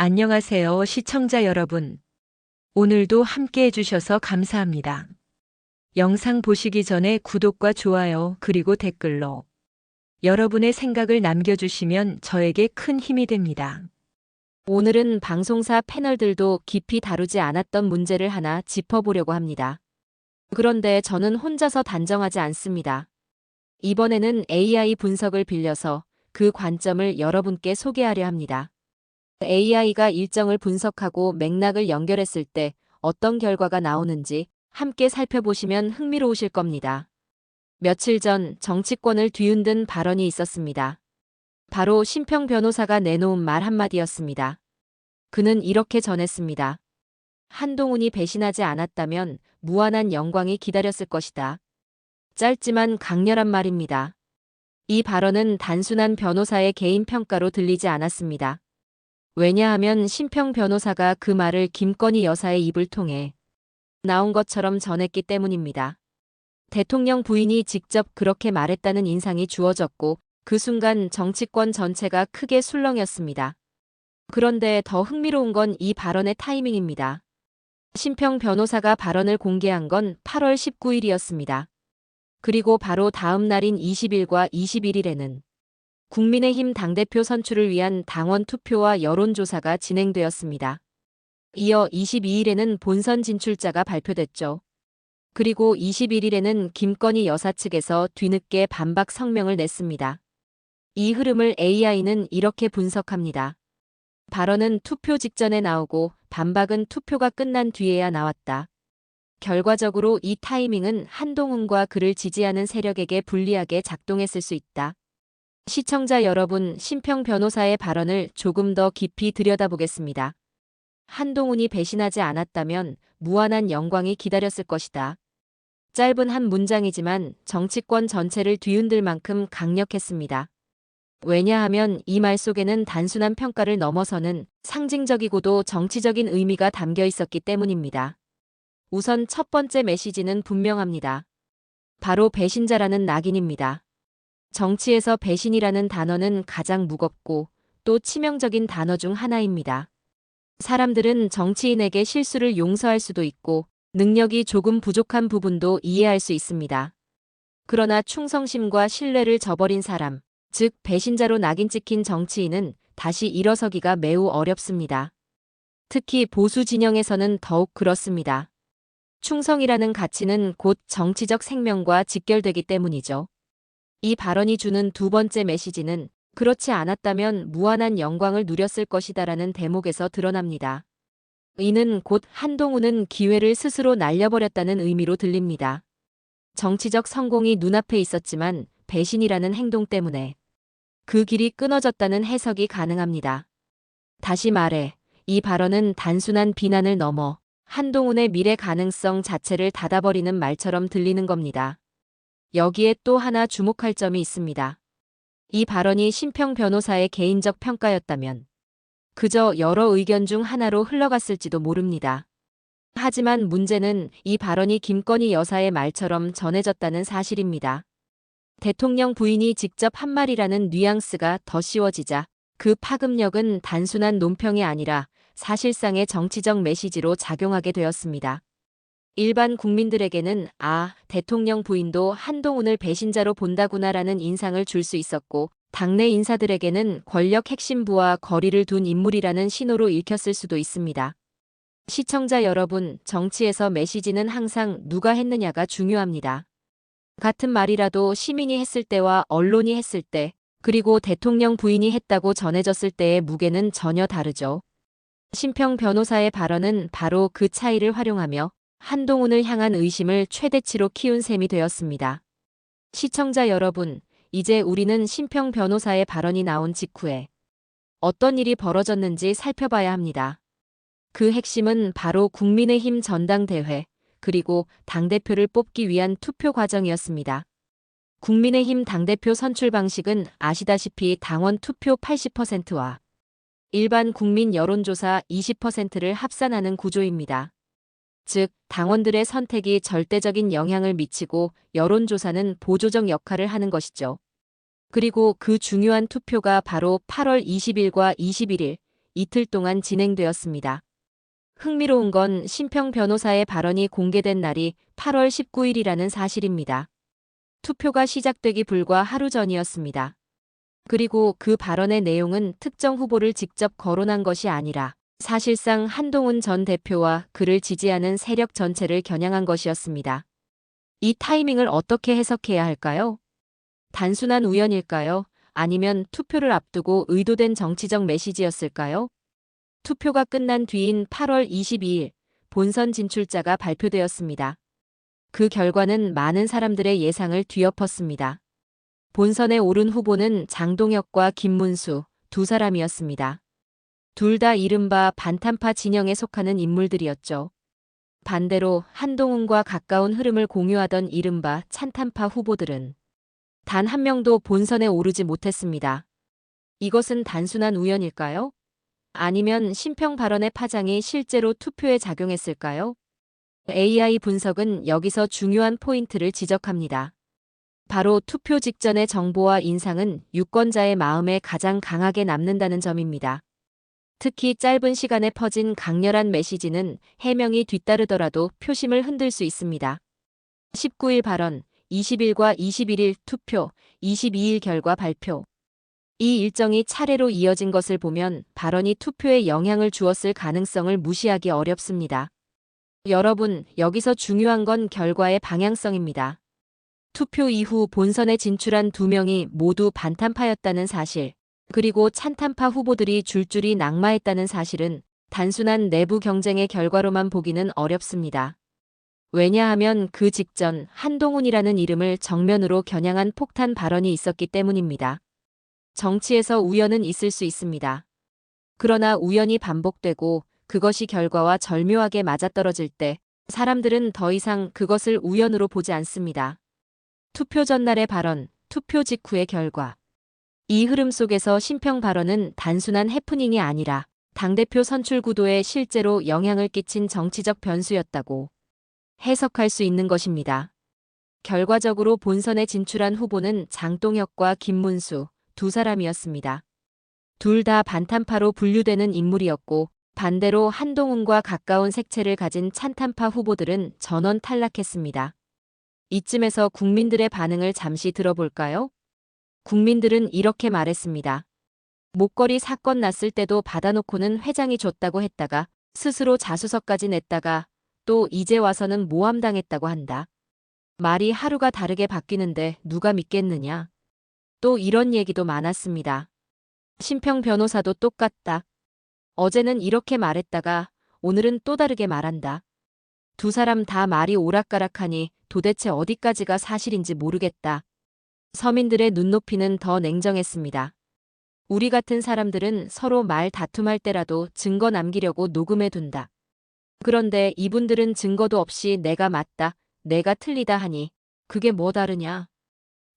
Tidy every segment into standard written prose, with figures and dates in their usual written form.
안녕하세요, 시청자 여러분. 오늘도 함께 해주셔서 감사합니다. 영상 보시기 전에 구독과 좋아요, 그리고 댓글로 여러분의 생각을 남겨주시면 저에게 큰 힘이 됩니다. 오늘은 방송사 패널들도 깊이 다루지 않았던 문제를 하나 짚어보려고 합니다. 그런데 저는 혼자서 단정하지 않습니다. 이번에는 AI 분석을 빌려서 그 관점을 여러분께 소개하려 합니다. AI가 일정을 분석하고 맥락을 연결했을 때 어떤 결과가 나오는지 함께 살펴보시면 흥미로우실 겁니다. 며칠 전 정치권을 뒤흔든 발언이 있었습니다. 바로 심평 변호사가 내놓은 말 한마디였습니다. 그는 이렇게 전했습니다. 한동훈이 배신하지 않았다면 무한한 영광이 기다렸을 것이다. 짧지만 강렬한 말입니다. 이 발언은 단순한 변호사의 개인 평가로 들리지 않았습니다. 왜냐하면 심평 변호사가 그 말을 김건희 여사의 입을 통해 나온 것처럼 전했기 때문입니다. 대통령 부인이 직접 그렇게 말했다는 인상이 주어졌고 그 순간 정치권 전체가 크게 술렁였습니다. 그런데 더 흥미로운 건 이 발언의 타이밍입니다. 심평 변호사가 발언을 공개한 건 8월 19일이었습니다. 그리고 바로 다음 날인 20일과 21일에는 국민의힘 당대표 선출을 위한 당원 투표와 여론조사가 진행되었습니다. 이어 22일에는 본선 진출자가 발표됐죠. 그리고 21일에는 김건희 여사 측에서 뒤늦게 반박 성명을 냈습니다. 이 흐름을 AI는 이렇게 분석합니다. 발언은 투표 직전에 나오고 반박은 투표가 끝난 뒤에야 나왔다. 결과적으로 이 타이밍은 한동훈과 그를 지지하는 세력에게 불리하게 작동했을 수 있다. 시청자 여러분, 심평 변호사의 발언을 조금 더 깊이 들여다보겠습니다. 한동훈이 배신하지 않았다면 무한한 영광이 기다렸을 것이다. 짧은 한 문장이지만 정치권 전체를 뒤흔들 만큼 강력했습니다. 왜냐하면 이 말 속에는 단순한 평가를 넘어서는 상징적이고도 정치적인 의미가 담겨 있었기 때문입니다. 우선 첫 번째 메시지는 분명합니다. 바로 배신자라는 낙인입니다. 정치에서 배신이라는 단어는 가장 무겁고 또 치명적인 단어 중 하나입니다. 사람들은 정치인에게 실수를 용서할 수도 있고 능력이 조금 부족한 부분도 이해할 수 있습니다. 그러나 충성심과 신뢰를 저버린 사람, 즉 배신자로 낙인 찍힌 정치인은 다시 일어서기가 매우 어렵습니다. 특히 보수 진영에서는 더욱 그렇습니다. 충성이라는 가치는 곧 정치적 생명과 직결되기 때문이죠. 이 발언이 주는 두 번째 메시지는 그렇지 않았다면 무한한 영광을 누렸을 것이다라는 대목에서 드러납니다. 이는 곧 한동훈은 기회를 스스로 날려버렸다는 의미로 들립니다. 정치적 성공이 눈앞에 있었지만 배신이라는 행동 때문에 그 길이 끊어졌다는 해석이 가능합니다. 다시 말해, 이 발언은 단순한 비난을 넘어 한동훈의 미래 가능성 자체를 닫아버리는 말처럼 들리는 겁니다. 여기에 또 하나 주목할 점이 있습니다. 이 발언이 심평 변호사의 개인적 평가였다면 그저 여러 의견 중 하나로 흘러갔을지도 모릅니다. 하지만 문제는 이 발언이 김건희 여사의 말처럼 전해졌다는 사실입니다. 대통령 부인이 직접 한 말이라는 뉘앙스가 더 씌워지자 그 파급력은 단순한 논평이 아니라 사실상의 정치적 메시지로 작용하게 되었습니다. 일반 국민들에게는 대통령 부인도 한동훈을 배신자로 본다구나라는 인상을 줄 수 있었고 당내 인사들에게는 권력 핵심부와 거리를 둔 인물이라는 신호로 읽혔을 수도 있습니다. 시청자 여러분, 정치에서 메시지는 항상 누가 했느냐가 중요합니다. 같은 말이라도 시민이 했을 때와 언론이 했을 때, 그리고 대통령 부인이 했다고 전해졌을 때의 무게는 전혀 다르죠. 심평 변호사의 발언은 바로 그 차이를 활용하며 한동훈을 향한 의심을 최대치로 키운 셈이 되었습니다. 시청자 여러분, 이제 우리는 심평 변호사의 발언이 나온 직후에 어떤 일이 벌어졌는지 살펴봐야 합니다. 그 핵심은 바로 국민의힘 전당대회, 그리고 당대표를 뽑기 위한 투표 과정이었습니다. 국민의힘 당대표 선출 방식은 아시다시피 당원 투표 80%와 일반 국민 여론조사 20%를 합산하는 구조입니다. 즉, 당원들의 선택이 절대적인 영향을 미치고 여론조사는 보조적 역할을 하는 것이죠. 그리고 그 중요한 투표가 바로 8월 20일과 21일, 이틀 동안 진행되었습니다. 흥미로운 건 심평 변호사의 발언이 공개된 날이 8월 19일이라는 사실입니다. 투표가 시작되기 불과 하루 전이었습니다. 그리고 그 발언의 내용은 특정 후보를 직접 거론한 것이 아니라 사실상 한동훈 전 대표와 그를 지지하는 세력 전체를 겨냥한 것이었습니다. 이 타이밍을 어떻게 해석해야 할까요? 단순한 우연일까요? 아니면 투표를 앞두고 의도된 정치적 메시지였을까요? 투표가 끝난 뒤인 8월 22일 본선 진출자가 발표되었습니다. 그 결과는 많은 사람들의 예상을 뒤엎었습니다. 본선에 오른 후보는 장동혁과 김문수 두 사람이었습니다. 둘 다 이른바 반탄파 진영에 속하는 인물들이었죠. 반대로 한동훈과 가까운 흐름을 공유하던 이른바 찬탄파 후보들은 단 한 명도 본선에 오르지 못했습니다. 이것은 단순한 우연일까요? 아니면 심평 발언의 파장이 실제로 투표에 작용했을까요? AI 분석은 여기서 중요한 포인트를 지적합니다. 바로 투표 직전의 정보와 인상은 유권자의 마음에 가장 강하게 남는다는 점입니다. 특히 짧은 시간에 퍼진 강렬한 메시지는 해명이 뒤따르더라도 표심을 흔들 수 있습니다. 19일 발언, 20일과 21일 투표, 22일 결과 발표. 이 일정이 차례로 이어진 것을 보면 발언이 투표에 영향을 주었을 가능성을 무시하기 어렵습니다. 여러분, 여기서 중요한 건 결과의 방향성입니다. 투표 이후 본선에 진출한 두 명이 모두 반탄파였다는 사실, 그리고 찬탄파 후보들이 줄줄이 낙마했다는 사실은 단순한 내부 경쟁의 결과로만 보기는 어렵습니다. 왜냐하면 그 직전 한동훈이라는 이름을 정면으로 겨냥한 폭탄 발언이 있었기 때문입니다. 정치에서 우연은 있을 수 있습니다. 그러나 우연이 반복되고 그것이 결과와 절묘하게 맞아떨어질 때 사람들은 더 이상 그것을 우연으로 보지 않습니다. 투표 전날의 발언, 투표 직후의 결과. 이 흐름 속에서 심평 발언은 단순한 해프닝이 아니라 당대표 선출 구도에 실제로 영향을 끼친 정치적 변수였다고 해석할 수 있는 것입니다. 결과적으로 본선에 진출한 후보는 장동혁과 김문수 두 사람이었습니다. 둘 다 반탄파로 분류되는 인물이었고 반대로 한동훈과 가까운 색채를 가진 찬탄파 후보들은 전원 탈락했습니다. 이쯤에서 국민들의 반응을 잠시 들어볼까요? 국민들은 이렇게 말했습니다. 목걸이 사건 났을 때도 받아놓고는 회장이 줬다고 했다가 스스로 자수서까지 냈다가 또 이제 와서는 모함당했다고 한다. 말이 하루가 다르게 바뀌는데 누가 믿겠느냐. 또 이런 얘기도 많았습니다. 심평 변호사도 똑같다. 어제는 이렇게 말했다가 오늘은 또 다르게 말한다. 두 사람 다 말이 오락가락하니 도대체 어디까지가 사실인지 모르겠다. 서민들의 눈높이는 더 냉정했습니다. 우리 같은 사람들은 서로 말 다툼할 때라도 증거 남기려고 녹음해 둔다. 그런데 이분들은 증거도 없이 내가 맞다, 내가 틀리다 하니 그게 뭐 다르냐.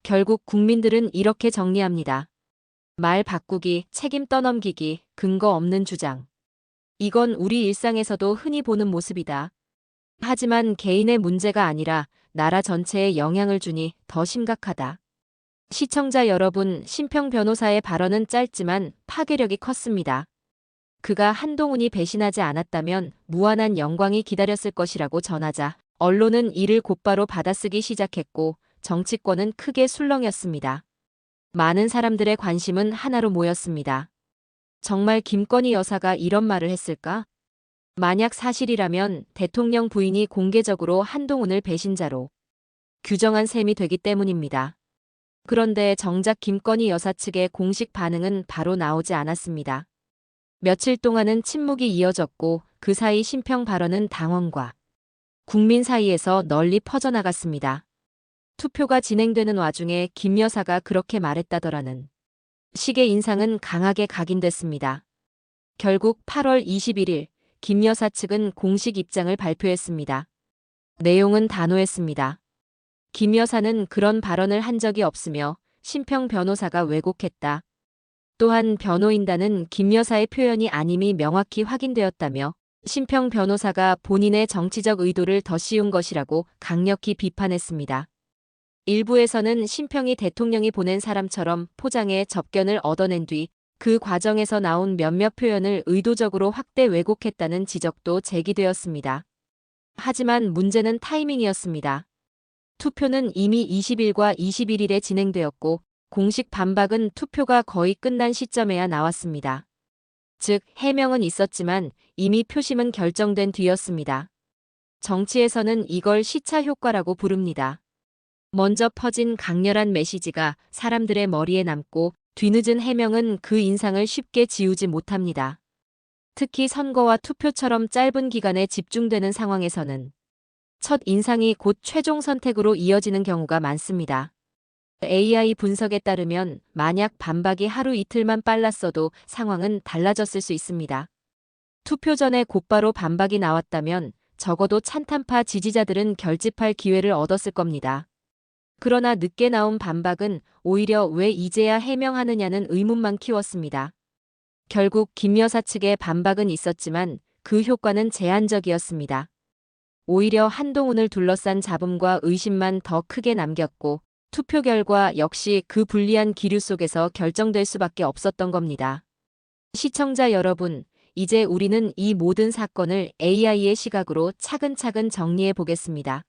결국 국민들은 이렇게 정리합니다. 말 바꾸기, 책임 떠넘기기, 근거 없는 주장. 이건 우리 일상에서도 흔히 보는 모습이다. 하지만 개인의 문제가 아니라 나라 전체에 영향을 주니 더 심각하다. 시청자 여러분, 심평 변호사의 발언은 짧지만 파괴력이 컸습니다. 그가 한동훈이 배신하지 않았다면 무한한 영광이 기다렸을 것이라고 전하자 언론은 이를 곧바로 받아쓰기 시작했고 정치권은 크게 술렁였습니다. 많은 사람들의 관심은 하나로 모였습니다. 정말 김건희 여사가 이런 말을 했을까? 만약 사실이라면 대통령 부인이 공개적으로 한동훈을 배신자로 규정한 셈이 되기 때문입니다. 그런데 정작 김건희 여사 측의 공식 반응은 바로 나오지 않았습니다. 며칠 동안은 침묵이 이어졌고 그 사이 심평 발언은 당원과 국민 사이에서 널리 퍼져나갔습니다. 투표가 진행되는 와중에 김 여사가 그렇게 말했다더라는 식의 인상은 강하게 각인됐습니다. 결국 8월 21일 김 여사 측은 공식 입장을 발표했습니다. 내용은 단호했습니다. 김 여사는 그런 발언을 한 적이 없으며 심평 변호사가 왜곡했다. 또한 변호인단은 김 여사의 표현이 아님이 명확히 확인되었다며 심평 변호사가 본인의 정치적 의도를 더 씌운 것이라고 강력히 비판했습니다. 일부에서는 심평이 대통령이 보낸 사람처럼 포장해 접견을 얻어낸 뒤 그 과정에서 나온 몇몇 표현을 의도적으로 확대 왜곡했다는 지적도 제기되었습니다. 하지만 문제는 타이밍이었습니다. 투표는 이미 20일과 21일에 진행되었고 공식 반박은 투표가 거의 끝난 시점에야 나왔습니다. 즉, 해명은 있었지만 이미 표심은 결정된 뒤였습니다. 정치에서는 이걸 시차 효과라고 부릅니다. 먼저 퍼진 강렬한 메시지가 사람들의 머리에 남고 뒤늦은 해명은 그 인상을 쉽게 지우지 못합니다. 특히 선거와 투표처럼 짧은 기간에 집중되는 상황에서는 첫 인상이 곧 최종 선택으로 이어지는 경우가 많습니다. AI 분석에 따르면 만약 반박이 하루 이틀만 빨랐어도 상황은 달라졌을 수 있습니다. 투표 전에 곧바로 반박이 나왔다면 적어도 찬탄파 지지자들은 결집할 기회를 얻었을 겁니다. 그러나 늦게 나온 반박은 오히려 왜 이제야 해명하느냐는 의문만 키웠습니다. 결국 김 여사 측의 반박은 있었지만 그 효과는 제한적이었습니다. 오히려 한동훈을 둘러싼 잡음과 의심만 더 크게 남겼고 투표 결과 역시 그 불리한 기류 속에서 결정될 수밖에 없었던 겁니다. 시청자 여러분, 이제 우리는 이 모든 사건을 AI의 시각으로 차근차근 정리해 보겠습니다.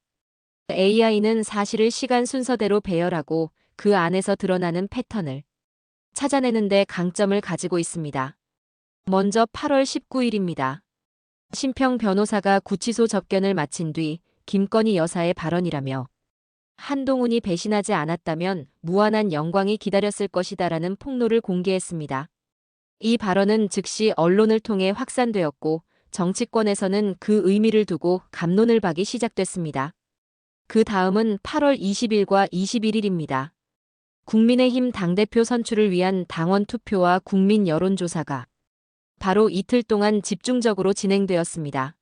AI는 사실을 시간 순서대로 배열하고 그 안에서 드러나는 패턴을 찾아내는데 강점을 가지고 있습니다. 먼저 8월 19일입니다. 심평 변호사가 구치소 접견을 마친 뒤 김건희 여사의 발언이라며 한동훈이 배신하지 않았다면 무한한 영광이 기다렸을 것이다라는 폭로를 공개했습니다. 이 발언은 즉시 언론을 통해 확산되었고 정치권에서는 그 의미를 두고 갑론을 박이 시작됐습니다. 그 다음은 8월 20일과 21일입니다. 국민의힘 당대표 선출을 위한 당원 투표와 국민 여론조사가 바로 이틀 동안 집중적으로 진행되었습니다.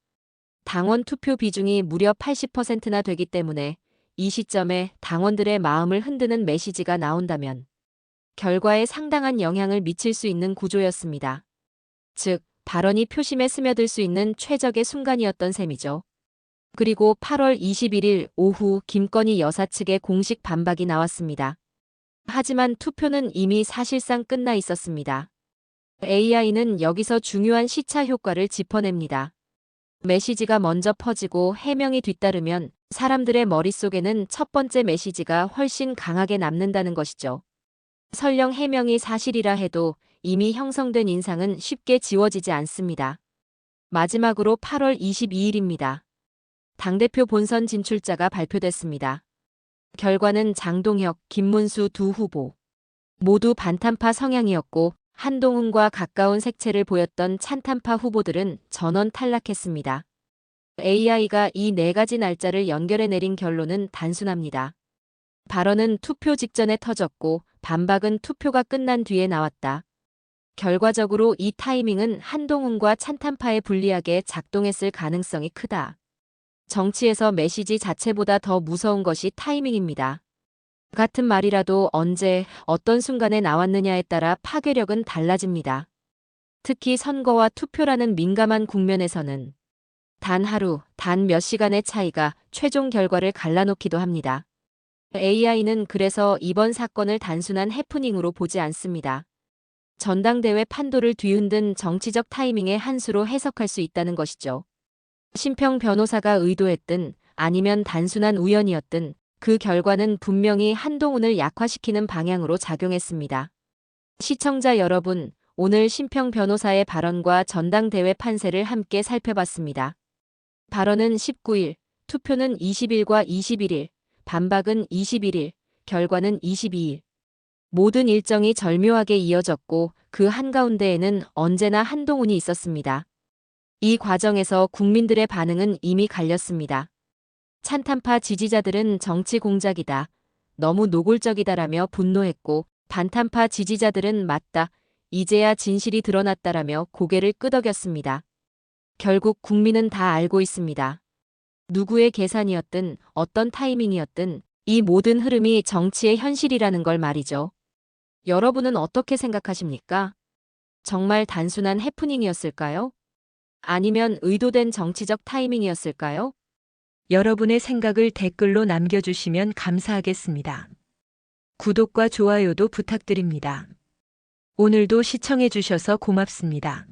당원 투표 비중이 무려 80%나 되기 때문에 이 시점에 당원들의 마음을 흔드는 메시지가 나온다면 결과에 상당한 영향을 미칠 수 있는 구조였습니다. 즉, 발언이 표심에 스며들 수 있는 최적의 순간이었던 셈이죠. 그리고 8월 21일 오후 김건희 여사 측의 공식 반박이 나왔습니다. 하지만 투표는 이미 사실상 끝나 있었습니다. AI는 여기서 중요한 시차 효과를 짚어냅니다. 메시지가 먼저 퍼지고 해명이 뒤따르면 사람들의 머릿속에는 첫 번째 메시지가 훨씬 강하게 남는다는 것이죠. 설령 해명이 사실이라 해도 이미 형성된 인상은 쉽게 지워지지 않습니다. 마지막으로 8월 22일입니다. 당대표 본선 진출자가 발표됐습니다. 결과는 장동혁, 김문수 두 후보 모두 반탄파 성향이었고 한동훈과 가까운 색채를 보였던 찬탄파 후보들은 전원 탈락했습니다. AI가 이 네 가지 날짜를 연결해 내린 결론은 단순합니다. 발언은 투표 직전에 터졌고 반박은 투표가 끝난 뒤에 나왔다. 결과적으로 이 타이밍은 한동훈과 찬탄파에 불리하게 작동했을 가능성이 크다. 정치에서 메시지 자체보다 더 무서운 것이 타이밍입니다. 같은 말이라도 언제, 어떤 순간에 나왔느냐에 따라 파괴력은 달라집니다. 특히 선거와 투표라는 민감한 국면에서는 단 하루, 단 몇 시간의 차이가 최종 결과를 갈라놓기도 합니다. AI는 그래서 이번 사건을 단순한 해프닝으로 보지 않습니다. 전당대회 판도를 뒤흔든 정치적 타이밍의 한 수로 해석할 수 있다는 것이죠. 심평 변호사가 의도했든 아니면 단순한 우연이었든 그 결과는 분명히 한동훈을 약화시키는 방향으로 작용했습니다. 시청자 여러분, 오늘 심평 변호사의 발언과 전당대회 판세를 함께 살펴봤습니다. 발언은 19일, 투표는 20일과 21일, 반박은 21일, 결과는 22일. 모든 일정이 절묘하게 이어졌고 그 한가운데에는 언제나 한동훈이 있었습니다. 이 과정에서 국민들의 반응은 이미 갈렸습니다. 찬탄파 지지자들은 정치 공작이다, 너무 노골적이다라며 분노했고 반탄파 지지자들은 맞다, 이제야 진실이 드러났다라며 고개를 끄덕였습니다. 결국 국민은 다 알고 있습니다. 누구의 계산이었든 어떤 타이밍이었든 이 모든 흐름이 정치의 현실이라는 걸 말이죠. 여러분은 어떻게 생각하십니까? 정말 단순한 해프닝이었을까요? 아니면 의도된 정치적 타이밍이었을까요? 여러분의 생각을 댓글로 남겨주시면 감사하겠습니다. 구독과 좋아요도 부탁드립니다. 오늘도 시청해 주셔서 고맙습니다.